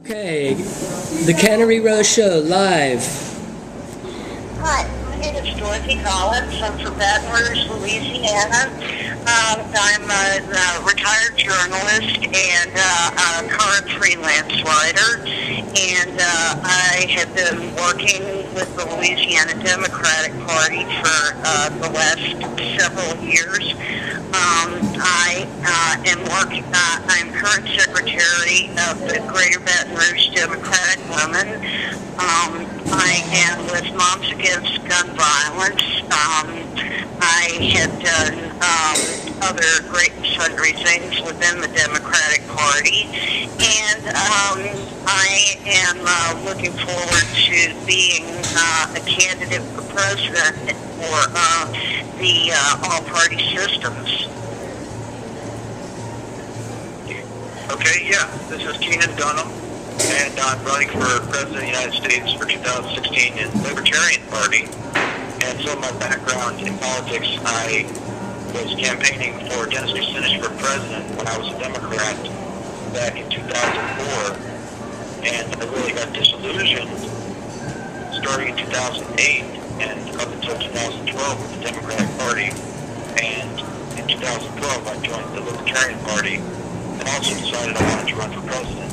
Okay, the Cannery Row Show live. Hi, my name is Dorothy Collins. I'm from Baton Rouge, Louisiana. I'm a retired journalist and a current freelance writer. And I have been working with the Louisiana Democratic Party for the last several years. I'm current secretary of the Greater Baton Rouge Democratic Women. I am with Moms Against Gun Violence. I have done other great and sundry things within the Democratic Party, and I am looking forward to being a candidate for president for the all-party systems. Okay, yeah, this is Keenan Dunham, and I'm running for President of the United States for 2016 in the Libertarian Party. And so my background in politics, I was campaigning for Dennis Kucinich for president when I was a Democrat back in 2004. And I really got disillusioned starting in 2008 and up until 2012 with the Democratic Party. And in 2012, I joined the Libertarian Party and also decided I wanted to run for president.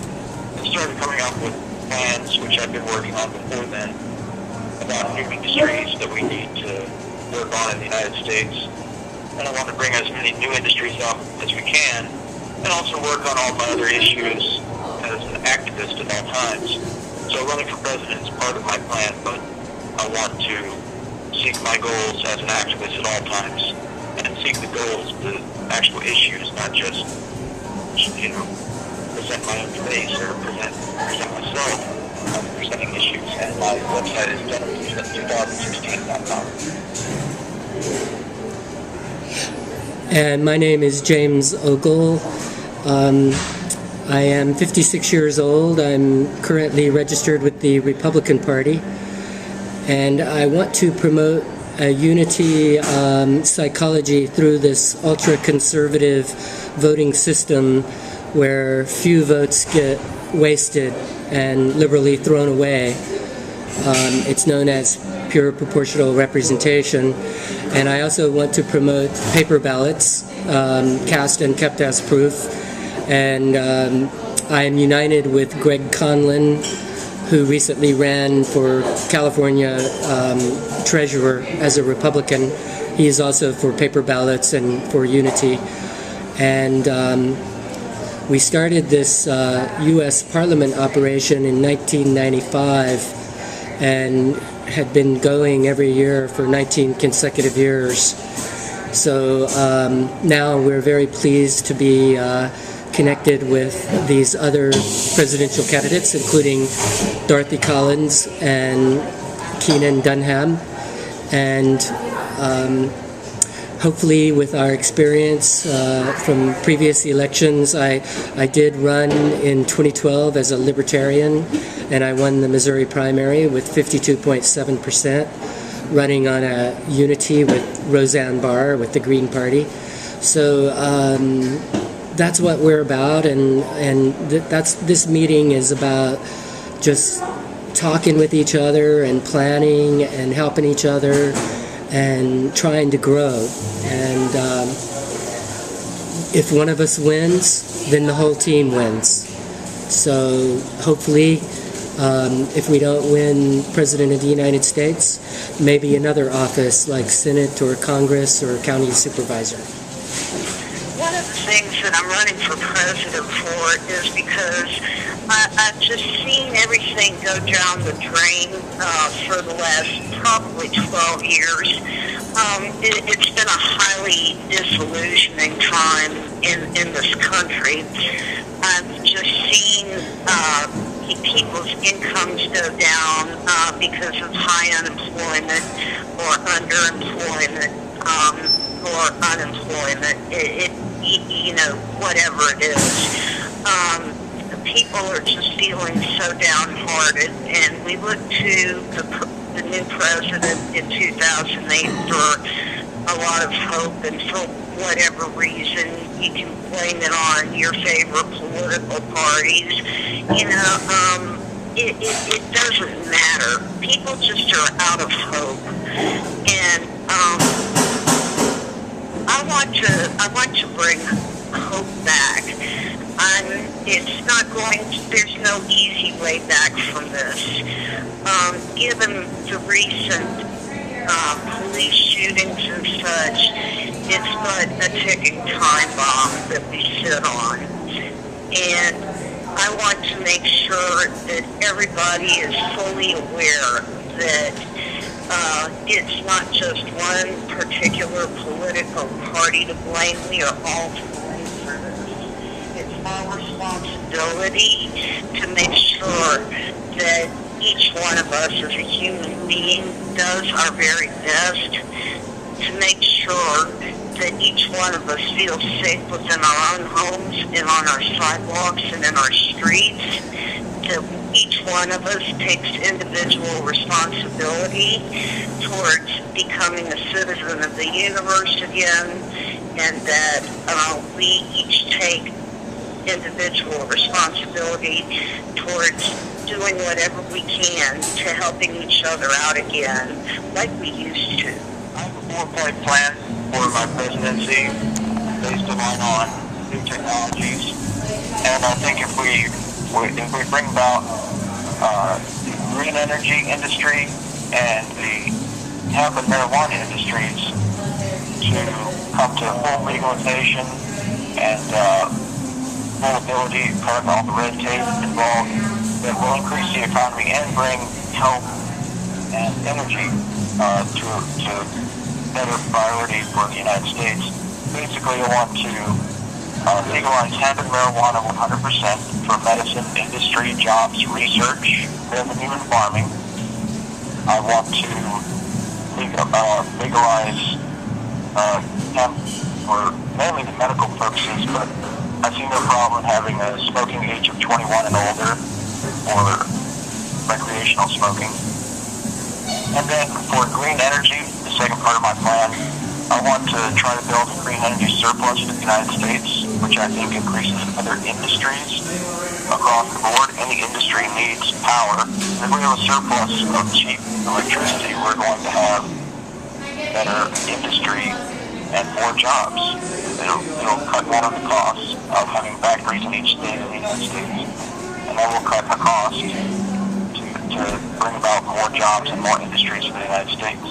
I started coming up with plans, which I've been working on before then, about new industries that we need to work on in the United States. And I want to bring as many new industries up as we can, and also work on all my other issues as an activist at all times. So running for president is part of my plan, but I want to seek my goals as an activist at all times, and seek the goals, the actual issues, not just, present my own face or present myself. I'm presenting issues, and my website is dennis2016.com. And my name is James Ogle. I am 56 years old. I'm currently registered with the Republican Party, and I want to promote a unity psychology through this ultra-conservative voting system where few votes get wasted and liberally thrown away. It's known as pure proportional representation. And I also want to promote paper ballots, cast and kept as proof. And I am united with Greg Conlon, who recently ran for California treasurer as a Republican. He is also for paper ballots and for unity. And we started this U.S. Parliament operation in 1995 and had been going every year for 19 consecutive years. So now we're very pleased to be connected with these other presidential candidates, including Dorothy Collins and Keenan Dunham. And hopefully with our experience from previous elections, I did run in 2012 as a Libertarian, and I won the Missouri primary with 52.7%, running on a unity with Roseanne Barr with the Green Party. So that's what we're about, and this meeting is about just talking with each other and planning and helping each other and trying to grow. And if one of us wins, then the whole team wins. So hopefully, if we don't win President of the United States, maybe another office like Senate or Congress or County Supervisor. One of the things that I'm running for president for is because I've just seen everything go down the drain for the last probably 12 years. It's been a highly disillusioning time in this country. I've just seen people's incomes go down because of high unemployment or underemployment or unemployment. Whatever it is. People are just feeling so downhearted, and we look to the new president in 2008 for a lot of hope and whatever reason. You can blame it on your favorite political parties. It doesn't matter. People just are out of hope, and I want to bring hope back. It's not going to, there's no easy way back from this. Given the recent police shootings and such, it's but a ticking time bomb that we sit on. And I want to make sure that everybody is fully aware that it's not just one particular political party to blame. We are all to blame for this. It's our responsibility to make sure that each one of us as a human being does our very best to make sure that each one of us feels safe within our own homes and on our sidewalks and in our streets, that each one of us takes individual responsibility towards becoming a citizen of the universe again, and that we each take individual responsibility towards doing whatever we can to helping each other out again like we used to. I have a 4-point plan for my presidency based on new technologies, and I think if we bring about the green energy industry and the hemp and marijuana industries to come to full legalization and full ability to cut all the red tape involved, that will increase the economy and bring health and energy to better priority for the United States. Basically, I want to legalize hemp and marijuana 100% for medicine, industry, jobs, research, revenue, and farming. I want to legalize hemp for mainly the medical purposes, but I see no problem having a smoking age of 21 and older or recreational smoking. And then for green energy, the second part of my plan, I want to try to build a green energy surplus for the United States, which I think increases other industries across the board. Any industry needs power. If we have a surplus of cheap electricity, we're going to have better industry and more jobs. It'll cut down on the costs of having factories in each state in the United States, and that will cut the cost to bring about more jobs and more industries for the United States.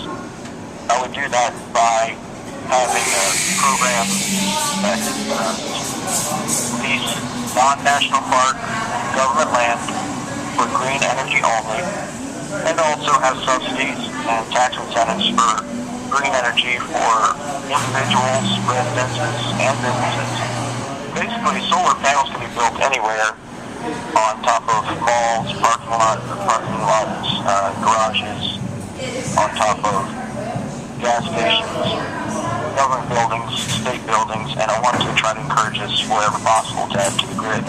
I would do that by having a program that lease non-national park government land for green energy only, and also have subsidies and tax incentives for green energy for individuals, residences, and businesses. Basically, solar panels can be built anywhere on top of malls, parking lots, garages, on top of gas stations, government buildings, state buildings, and I want to try to encourage this wherever possible to add to the grid.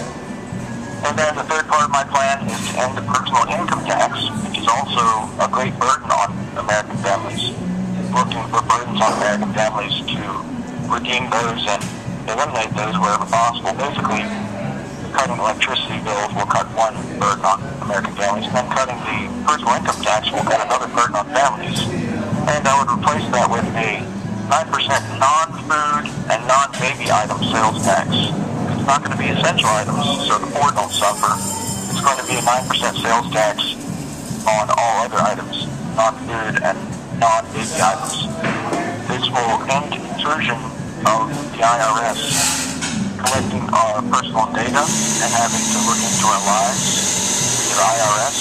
And then the third part of my plan is to end the personal income tax, which is also a great burden on American families. Looking for burdens on American families to redeem those and eliminate those wherever possible. Basically, cutting electricity bills will cut one burden on American families, and then cutting the personal income tax will cut another burden on families. And I would replace that with a 9% non-food and non-baby item sales tax. It's not going to be essential items, so the poor don't suffer. It's going to be a 9% sales tax on all other items, non-food and non-baby items. This will end intrusion of the IRS collecting our personal data and having to look into our lives with the IRS.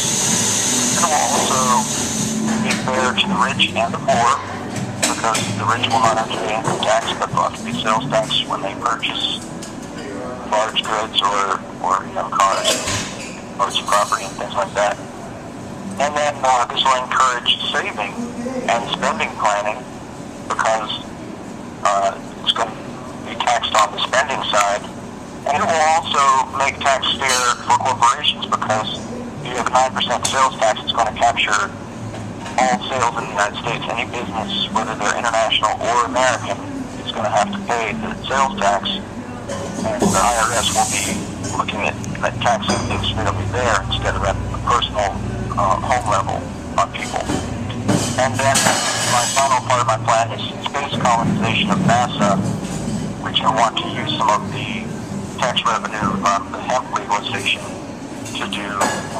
And it will also be fair to the rich and the poor, because the rich will not have to pay income tax, but they'll have to pay sales tax when they purchase large goods or cars, modes of property, and things like that. And then this will encourage saving and spending planning, because it's going to be taxed on the spending side. And it will also make tax fair for corporations, because you have a 9% sales tax. It's going to capture all sales in the United States. Any business, whether they're international or American, is going to have to pay the sales tax, and the IRS will be looking at taxing things straight up there instead of at the personal home level on people. And then my final part of my plan is space colonization of NASA, which I want to use some of the tax revenue from the hemp legalization to do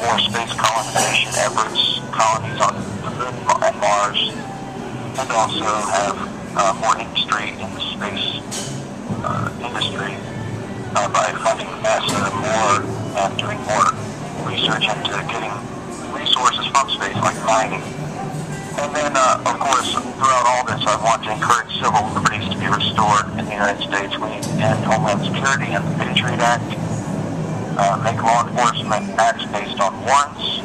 more space colonization efforts, colonies on the moon and Mars, and also have more industry in the space industry by funding NASA more and doing more research into getting resources from space, like mining. And then, of course, throughout all this, I want to encourage civil liberties to be restored in the United States. We need to end Homeland Security and the Patriot Act, make law enforcement acts based on warrants.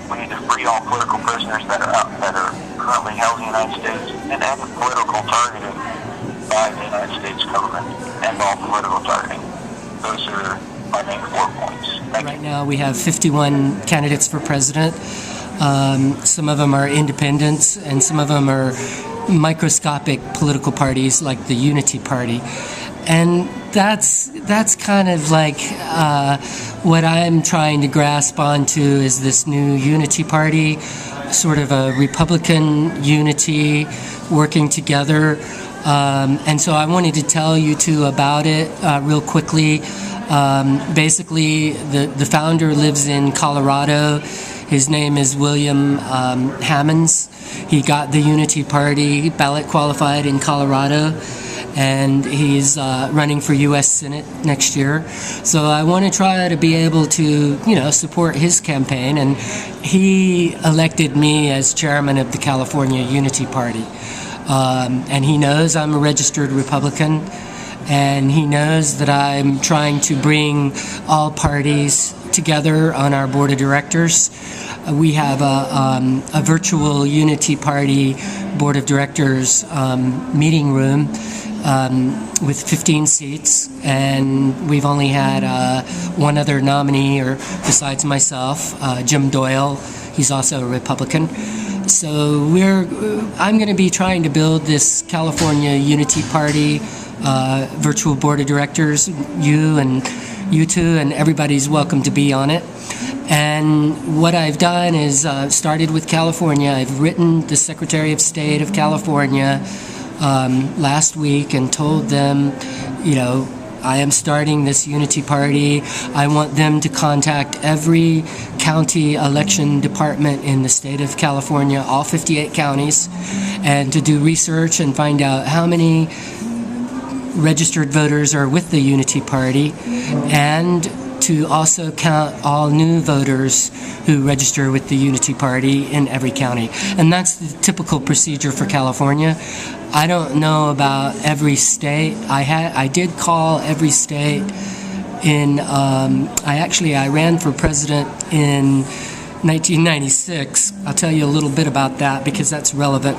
We need to free all political prisoners that are currently held in the United States, and end political targeting by the United States government, and all political targeting. Those are my main 4 points. Right now we have 51 candidates for president. Some of them are independents, and some of them are microscopic political parties like the Unity Party. And that's kind of like what I'm trying to grasp onto is this new Unity Party, sort of a Republican unity working together. And so I wanted to tell you two about it real quickly. Basically, the founder lives in Colorado. His name is William Hammonds. He got the Unity Party ballot qualified in Colorado, and he's running for U.S. Senate next year. So I want to try to be able to, support his campaign, and he elected me as chairman of the California Unity Party. And he knows I'm a registered Republican, and he knows that I'm trying to bring all parties together on our board of directors. We have a virtual Unity Party board of directors meeting room with 15 seats, and we've only had one other nominee, or besides myself, Jim Doyle. He's also a Republican. So I'm going to be trying to build this California Unity Party virtual board of directors. You two, and everybody's welcome to be on it. And what I've done is started with California. I've written the Secretary of State of California last week and told them, I am starting this Unity Party. I want them to contact every county election department in the state of California, all 58 counties, and to do research and find out how many registered voters are with the Unity Party, and to also count all new voters who register with the Unity Party in every county. And that's the typical procedure for California. I don't know about every state. I did call every state in, I ran for president in 1996. I'll tell you a little bit about that because that's relevant.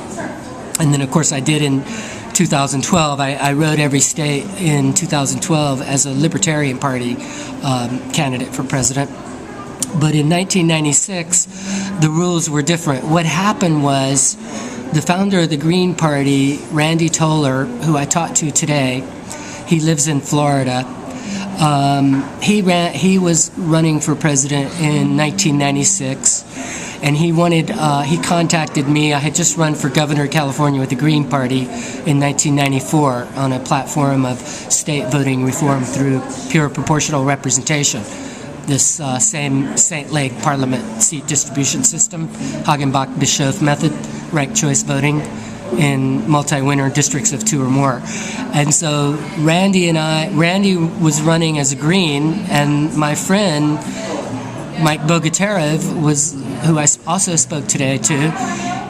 And then, of course, I did in 2012. I wrote every state in 2012 as a Libertarian Party candidate for president. But in 1996, the rules were different. What happened was the founder of the Green Party, Randy Toller, who I talked to today, he lives in Florida. He was running for president in 1996. And he contacted me. I had just run for governor of California with the Green Party in 1994 on a platform of state voting reform through pure proportional representation. This same Saint Lake Parliament seat distribution system, Hagenbach-Bischoff method, ranked choice voting in multi-winner districts of 2 or more. And so Randy was running as a Green, and my friend Mike Bogaterev who I also spoke today to,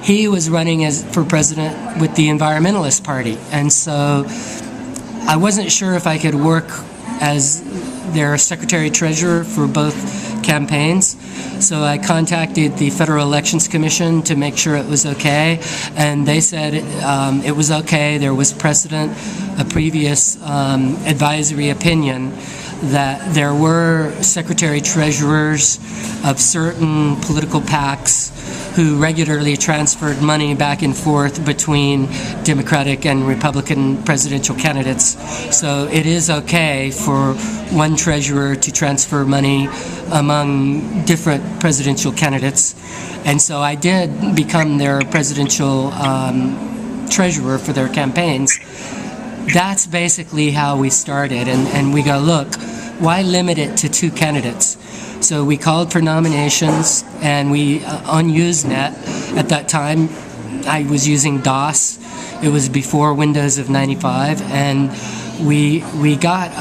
he was running for president with the Environmentalist Party. And so I wasn't sure if I could work as their secretary-treasurer for both campaigns. So I contacted the Federal Elections Commission to make sure it was okay. And they said it was okay. There was precedent, a previous advisory opinion that there were secretary-treasurers of certain political PACs who regularly transferred money back and forth between Democratic and Republican presidential candidates. So it is okay for one treasurer to transfer money among different presidential candidates. And so I did become their presidential treasurer for their campaigns. That's basically how we started. And we go, look, why limit it to 2 candidates? So we called for nominations, and we, on Usenet, at that time, I was using DOS. It was before Windows of 95, and we got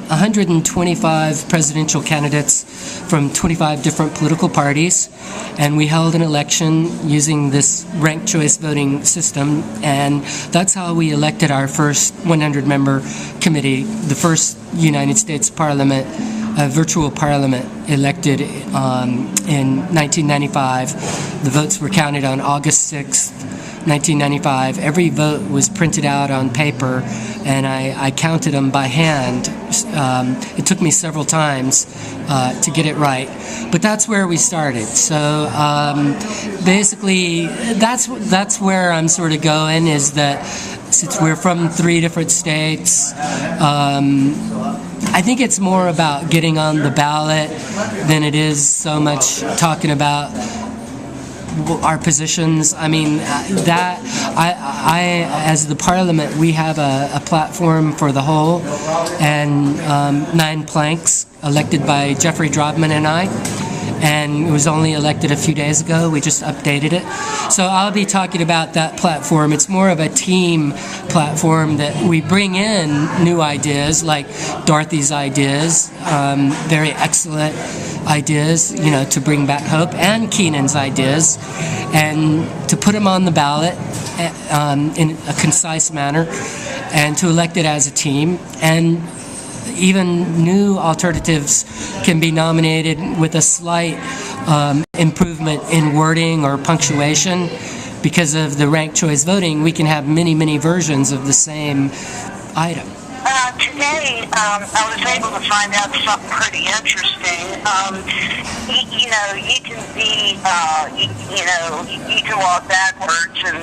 125 presidential candidates from 25 different political parties, and we held an election using this ranked choice voting system, and that's how we elected our first 100-member committee, the first United States Parliament, a virtual parliament elected in 1995. The votes were counted on August 6th, 1995. Every vote was printed out on paper, and I counted them by hand. It took me several times to get it right, but that's where we started. So basically, that's where I'm sort of going, is that since we're from 3 different states, I think it's more about getting on the ballot than it is so much talking about our positions. I mean, I as the Parliament, we have a platform for the whole, and 9 planks elected by Jeffrey Drobman and I, and it was only elected a few days ago. We just updated it. So I'll be talking about that platform. It's more of a team platform that we bring in new ideas, like Dorothy's ideas, very excellent ideas, you know, to bring back hope, and Keenan's ideas, and to put them on the ballot in a concise manner, and to elect it as a team. And even new alternatives can be nominated with a slight improvement in wording or punctuation. Because of the ranked choice voting, we can have many, many versions of the same item. Today, I was able to find out something pretty interesting. You know, you can be, you can walk backwards and,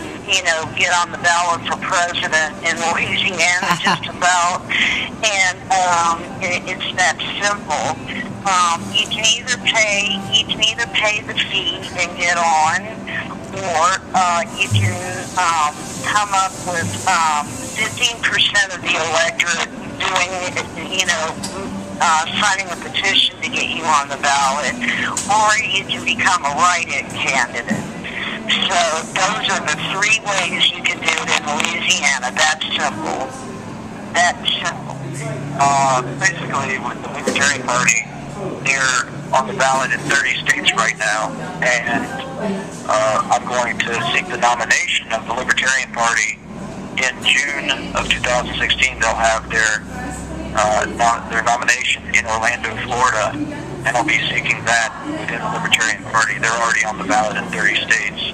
get on the ballot for president in Louisiana just about. And it's that simple. You can either pay the fee and get on, or you can come up with 15% of the electorate doing, signing a petition to get you on the ballot, or you can become a write-in candidate. So those are the 3 ways you can do it in Louisiana. That's simple. Basically, with the Libertarian Party, they're on the ballot in 30 states right now, and I'm going to seek the nomination of the Libertarian Party in June of 2016. They'll have their nomination in Orlando, Florida, and I'll be seeking that within the Libertarian Party. They're already on the ballot in 30 states,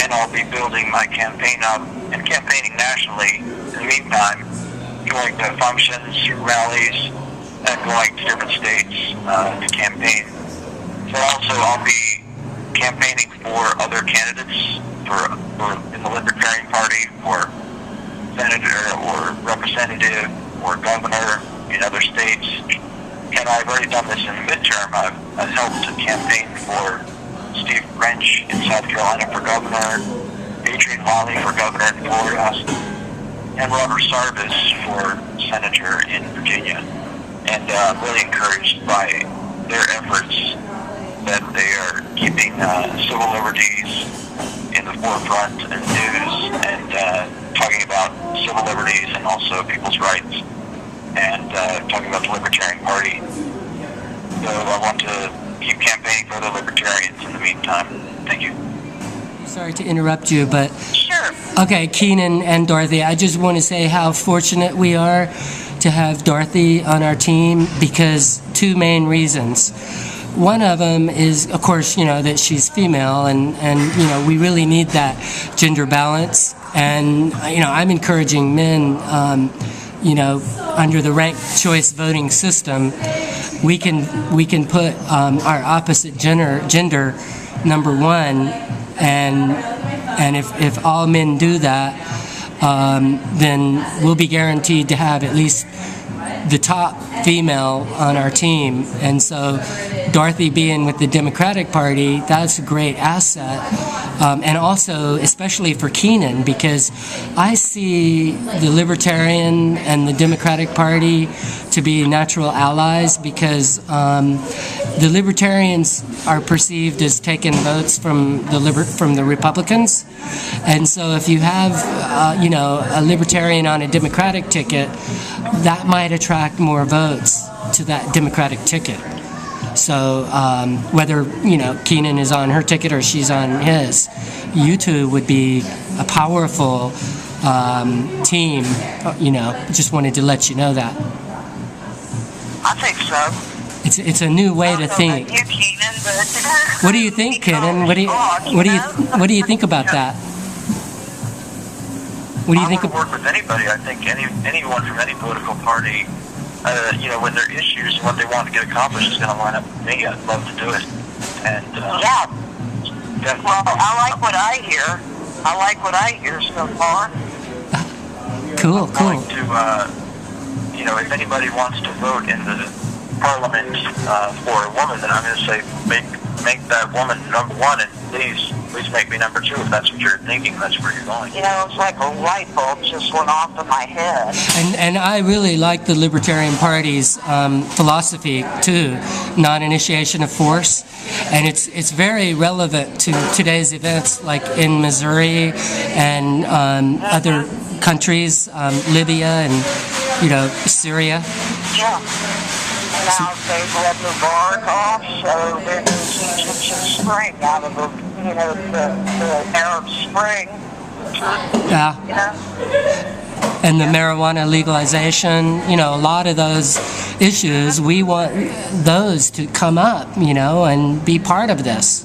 and I'll be building my campaign up and campaigning nationally in the meantime, going to functions, rallies, and going to different states to campaign. So also I'll be campaigning for other candidates for in the Libertarian Party for senator or representative or governor in other states. And I've already done this in the midterm. I've helped to campaign for Steve French in South Carolina for governor, Adrian Lally for governor in Florida, and Robert Sarvis for senator in Virginia. And I'm really encouraged by their efforts that they are keeping civil liberties in the forefront in the news, and talking about civil liberties and also people's rights, and talking about the Libertarian Party. So I want to keep campaigning for the Libertarians in the meantime. Thank you. Sorry to interrupt you, but... Sure. Okay, Keenan and Dorothy, I just want to say how fortunate we are to have Dorothy on our team, because 2 main reasons. One of them is, of course, that she's female, and we really need that gender balance. And, I'm encouraging men, under the ranked choice voting system, we can put our opposite gender number one, and if all men do that, then we'll be guaranteed to have at least the top female on our team. And so Dorothy being with the Democratic Party, that's a great asset. And also, especially for Keenan, because I see the Libertarian and the Democratic Party to be natural allies, because the Libertarians are perceived as taking votes from the Republicans. And so if you have, a Libertarian on a Democratic ticket, that might attract more votes to that Democratic ticket. So whether, Keenan is on her ticket or she's on his, you two would be a powerful team. Just wanted to let you know that. I think so. It's a new way to think. You, Keenan, but What do you think, Keenan? What do you think about that? What do you think? I would work with anybody. I think anyone from any political party, when their issues and what they want to get accomplished is going to line up with me. I'd love to do it. And yeah. Well, I like what I hear so far. Cool. I'm going to, if anybody wants to vote in the Parliament for a woman, then I'm going to say make that woman number one, and please make me number two if that's what you're thinking, that's where you're going. It's like a light bulb just went off in my head. And I really like the Libertarian Party's philosophy too, non-initiation of force, and it's very relevant to today's events, like in Missouri and other countries, Libya and Syria. Yeah. Now they've let the bark off, so they're teaching some spring out of the Arab Spring. Yeah. And the marijuana legalization, a lot of those issues, we want those to come up, and be part of this.